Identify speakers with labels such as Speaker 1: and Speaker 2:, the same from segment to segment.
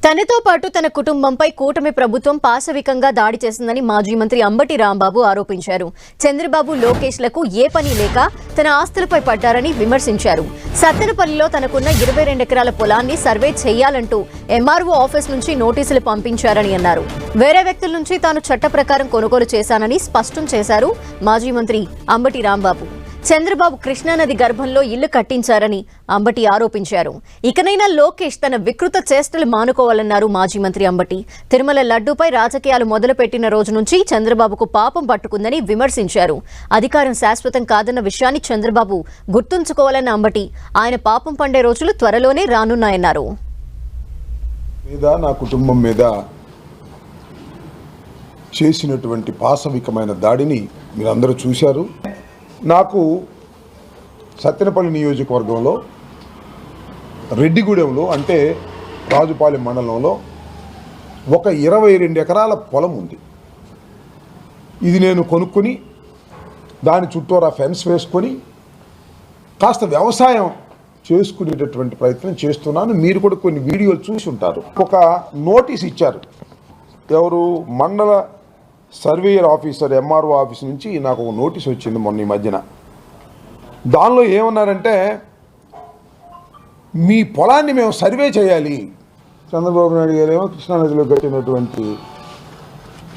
Speaker 1: తనతో పాటు తన కుటుంబంపై కూటమి ప్రభుత్వం పాశవికంగా దాడి చేసిందని మాజీ మంత్రి అంబటి రాంబాబు ఆరోపించారు. చంద్రబాబు లోకేష్లకు ఏ పని లేక తన ఆస్తులపై పడ్డారని విమర్శించారు. సత్తెనపల్లిలో తనకున్న 22 ఎకరాల పొలాన్ని సర్వే చేయాలంటూ ఎంఆర్ఓ ఆఫీస్ నుంచి నోటీసులు పంపించారని అన్నారు. వేరే వ్యక్తుల నుంచి తాను చట్ట ప్రకారం కొనుగోలు చేశానని స్పష్టం చేశారు మాజీ మంత్రి అంబటి రాంబాబు. చంద్రబాబు కృష్ణానది గర్భంలో ఇల్లు కట్టించారని అంబటి ఆరోపించారు. ఇకనైనా లోకేష్ తన వికృత చేష్టలు మానుకోవాలన్నారు మాజీ మంత్రి అంబటి. తిరుమల లడ్డూపై రాజకీయాలు మొదలుపెట్టిన రోజు నుంచి చంద్రబాబుకు పాపం పట్టుకుందని విమర్శించారు. అధికారం శాశ్వతం కాదన్న విషయాన్ని చంద్రబాబు గుర్తుంచుకోవాలన్న అంబటి ఆయన పాపం పండే రోజులు త్వరలోనే రానున్నాయన్నారు.
Speaker 2: నా కుటుంబం మీద చేసినటువంటి పాశవికమైన దాడిని మీరందరూ చూశారు. నాకు సత్తెనపల్లి నియోజకవర్గంలో రెడ్డిగూడెంలో అంటే రాజుపాలెం మండలంలో ఒక 22 ఎకరాల పొలం ఉంది. ఇది నేను కొనుక్కొని దాని చుట్టూరా ఫెన్స్ వేసుకొని కాస్త వ్యవసాయం చేసుకునేటటువంటి ప్రయత్నం చేస్తున్నాను. మీరు కూడా కొన్ని వీడియోలు చూసి ఉంటారు. ఒక నోటీస్ ఇచ్చారు. ఎవరు? మండల సర్వేయర్ ఆఫీసర్ ఎంఆర్ఓ ఆఫీస్ నుంచి నాకు ఒక నోటీస్ వచ్చింది మొన్న ఈ మధ్యన. దానిలో ఏమన్నారంటే, మీ పొలాన్ని మేము సర్వే చేయాలి. చంద్రబాబు నాయుడు గారేమో కృష్ణానదిలో కట్టినటువంటి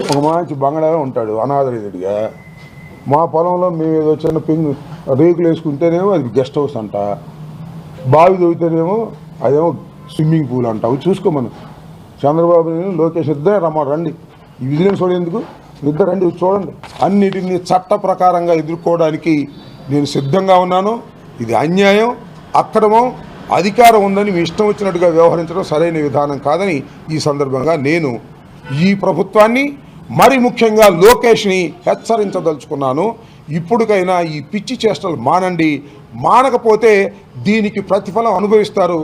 Speaker 2: ఒక మంచి బంగాళాలో ఉంటాడు అనాథరిగా. మా పొలంలో మేము ఏదో చిన్న రేకులు వేసుకుంటేనేమో అది గెస్ట్ హౌస్ అంట, బావి తవ్వితేనేమో అదేమో స్విమ్మింగ్ పూల్ అంట. అవి చూసుకోమను. చంద్రబాబు నాయుడు లోకేష్ ఇద్దరే రండి, ఈ విజిలెన్స్ చూడేందుకు ఇద్దరు రండి, చూడండి. అన్నిటిని చట్ట ప్రకారంగా ఎదుర్కోవడానికి నేను సిద్ధంగా ఉన్నాను. ఇది అన్యాయం, అక్రమం, అధికారం ఉందని మీ ఇష్టం వచ్చినట్టుగా వ్యవహరించడం సరైన విధానం కాదని ఈ సందర్భంగా నేను ఈ ప్రభుత్వాన్ని, మరి ముఖ్యంగా లోకేష్ని హెచ్చరించదలుచుకున్నాను. ఇప్పటికైనా ఈ పిచ్చి చేష్టలు మానండి. మానకపోతే దీనికి ప్రతిఫలం అనుభవిస్తారు.